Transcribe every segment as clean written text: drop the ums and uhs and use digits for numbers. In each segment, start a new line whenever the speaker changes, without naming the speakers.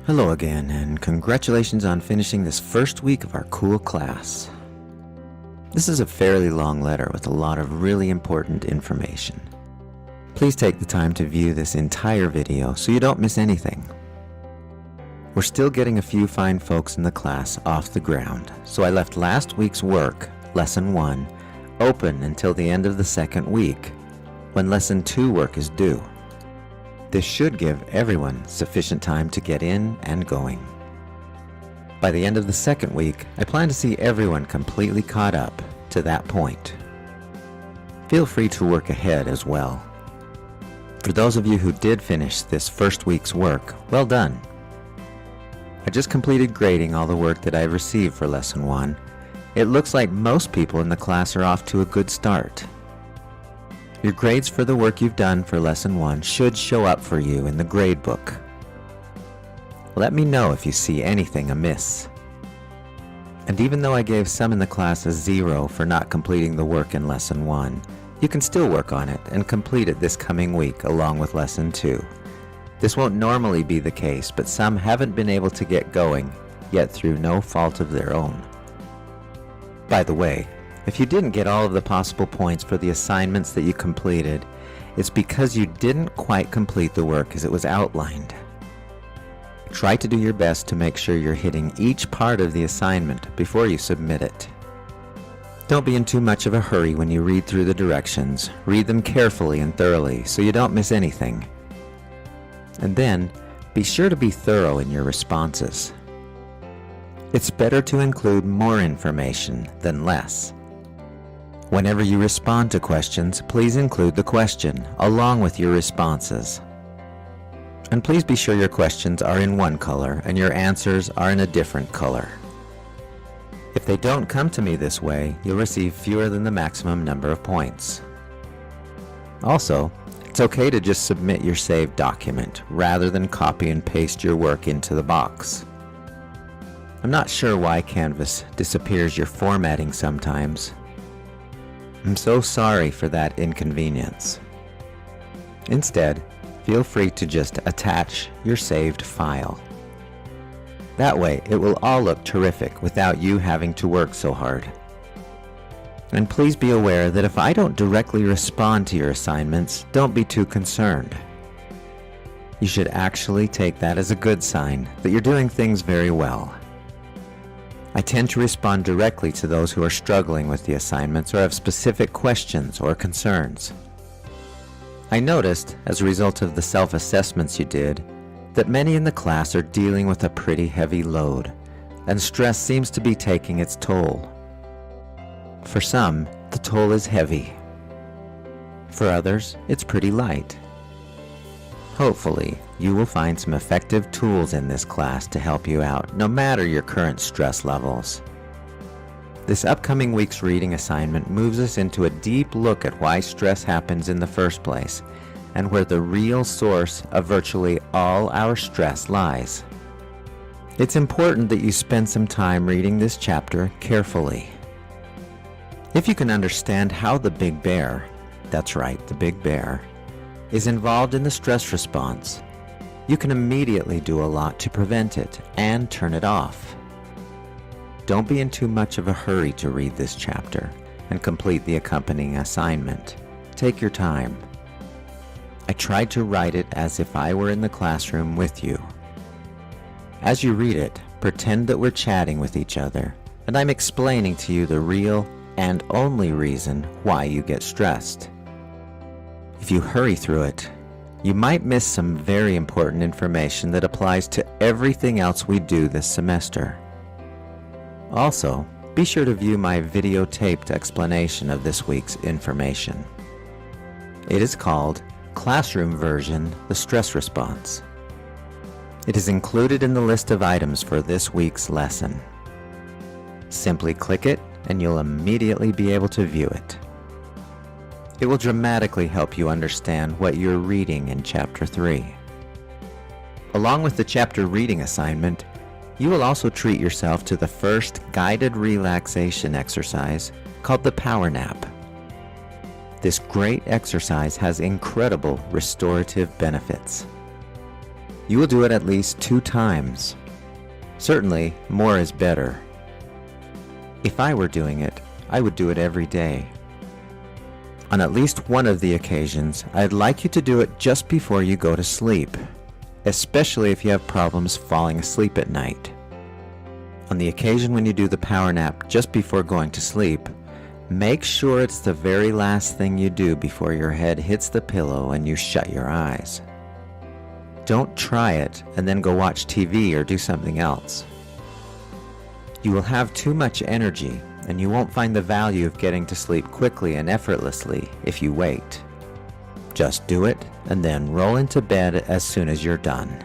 Hello again, and congratulations on finishing this first week of our cool class. This is a fairly long letter with a lot of really important information. Please take the time to view this entire video so you don't miss anything. We're still getting a few fine folks in the class off the ground, so I left last week's work, Lesson 1, open until the end of the second week, when Lesson 2 work is due. This should give everyone sufficient time to get in and going. By the end of the second week, I plan to see everyone completely caught up to that point. Feel free to work ahead as well. For those of you who did finish this first week's work, well done. I just completed grading all the work that I've received for Lesson 1. It looks like most people in the class are off to a good start. Your grades for the work you've done for Lesson 1 should show up for you in the grade book. Let me know if you see anything amiss. And even though I gave some in the class a 0 for not completing the work in Lesson 1, you can still work on it and complete it this coming week along with Lesson 2. This won't normally be the case, but some haven't been able to get going, yet through no fault of their own. By the way, if you didn't get all of the possible points for the assignments that you completed, it's because you didn't quite complete the work as it was outlined. Try to do your best to make sure you're hitting each part of the assignment before you submit it. Don't be in too much of a hurry when you read through the directions. Read them carefully and thoroughly so you don't miss anything. And then, be sure to be thorough in your responses. It's better to include more information than less. Whenever you respond to questions, please include the question along with your responses. And please be sure your questions are in one color and your answers are in a different color. If they don't come to me this way, you'll receive fewer than the maximum number of points. Also, it's okay to just submit your saved document rather than copy and paste your work into the box. I'm not sure why Canvas disappears your formatting sometimes. I'm so sorry for that inconvenience. Instead, feel free to just attach your saved file. That way, it will all look terrific without you having to work so hard. And please be aware that if I don't directly respond to your assignments, don't be too concerned. You should actually take that as a good sign that you're doing things very well. I tend to respond directly to those who are struggling with the assignments or have specific questions or concerns. I noticed, as a result of the self-assessments you did, that many in the class are dealing with a pretty heavy load, and stress seems to be taking its toll. For some, the toll is heavy. For others, it's pretty light. Hopefully, you will find some effective tools in this class to help you out, no matter your current stress levels. This upcoming week's reading assignment moves us into a deep look at why stress happens in the first place, and where the real source of virtually all our stress lies. It's important that you spend some time reading this chapter carefully. If you can understand how the big bear, that's right, the big bear, is involved in the stress response, you can immediately do a lot to prevent it and turn it off. Don't be in too much of a hurry to read this chapter and complete the accompanying assignment. Take your time. I tried to write it as if I were in the classroom with you. As you read it, pretend that we're chatting with each other, and I'm explaining to you the real and only reason why you get stressed. If you hurry through it, you might miss some very important information that applies to everything else we do this semester. Also, be sure to view my videotaped explanation of this week's information. It is called Classroom Version: The Stress Response. It is included in the list of items for this week's lesson. Simply click it and you'll immediately be able to view it. It will dramatically help you understand what you're reading in Chapter 3. Along with the chapter reading assignment, you will also treat yourself to the first guided relaxation exercise called the Power Nap. This great exercise has incredible restorative benefits. you will do it at least 2 times. Certainly, more is better. If I were doing it, I would do it every day. On at least one of the occasions, I'd like you to do it just before you go to sleep, especially if you have problems falling asleep at night. On the occasion when you do the power nap just before going to sleep, make sure it's the very last thing you do before your head hits the pillow and you shut your eyes. Don't try it and then go watch TV or do something else. You will have too much energy and you won't find the value of getting to sleep quickly and effortlessly if you wait. Just do it and then roll into bed as soon as you're done.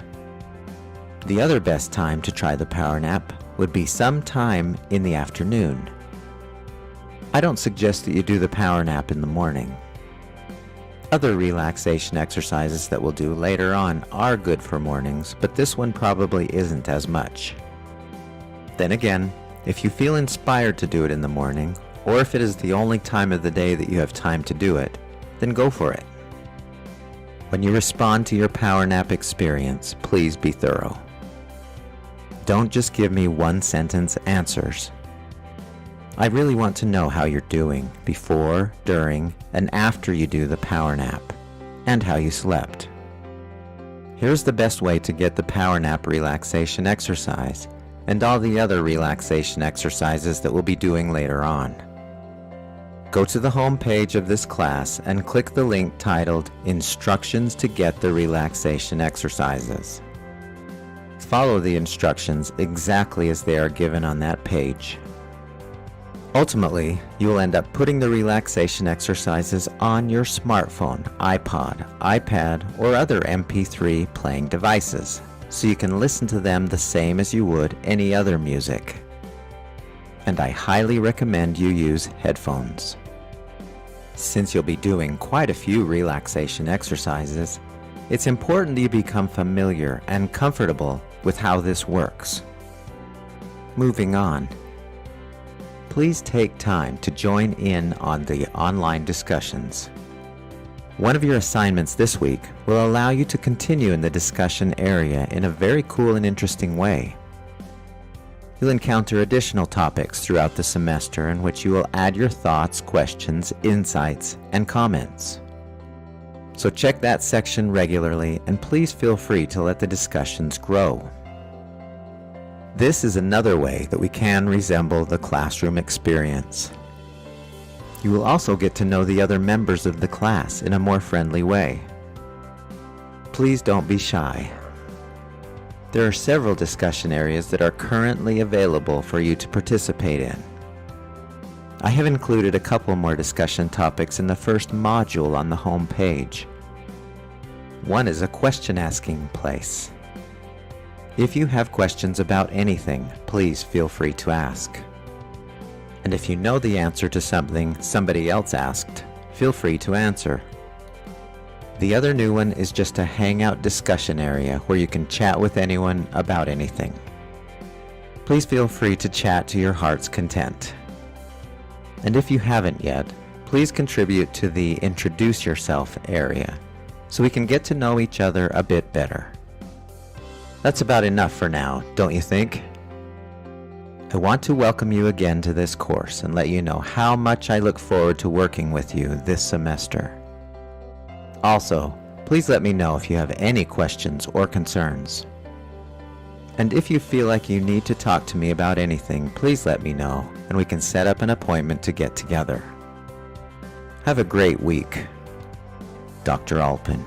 The other best time to try the power nap would be sometime in the afternoon. I don't suggest that you do the power nap in the morning. Other relaxation exercises that we'll do later on are good for mornings, but this one probably isn't as much. Then again, if you feel inspired to do it in the morning, or if it is the only time of the day that you have time to do it, then go for it. When you respond to your power nap experience, please be thorough. Don't just give me one-sentence answers. I really want to know how you're doing before, during, and after you do the power nap, and how you slept. Here's the best way to get the power nap relaxation exercise and all the other relaxation exercises that we'll be doing later on. Go to the home page of this class and click the link titled Instructions to Get the Relaxation Exercises. Follow the instructions exactly as they are given on that page. Ultimately, you will end up putting the relaxation exercises on your smartphone, iPod, iPad, or other MP3 playing devices, so you can listen to them the same as you would any other music. And I highly recommend you use headphones. Since you'll be doing quite a few relaxation exercises, it's important that you become familiar and comfortable with how this works. Moving on. Please take time to join in on the online discussions. One of your assignments this week will allow you to continue in the discussion area in a very cool and interesting way. You'll encounter additional topics throughout the semester in which you will add your thoughts, questions, insights, and comments. So check that section regularly and please feel free to let the discussions grow. This is another way that we can resemble the classroom experience. You will also get to know the other members of the class in a more friendly way. Please don't be shy. There are several discussion areas that are currently available for you to participate in. I have included a couple more discussion topics in the first module on the home page. One is a question-asking place. If you have questions about anything, please feel free to ask. And if you know the answer to something somebody else asked, feel free to answer. The other new one is just a hangout discussion area where you can chat with anyone about anything. Please feel free to chat to your heart's content. And if you haven't yet, please contribute to the Introduce Yourself area so we can get to know each other a bit better. That's about enough for now, don't you think? I want to welcome you again to this course and let you know how much I look forward to working with you this semester. Also, please let me know if you have any questions or concerns. And if you feel like you need to talk to me about anything, please let me know and we can set up an appointment to get together. Have a great week. Dr. Olpin.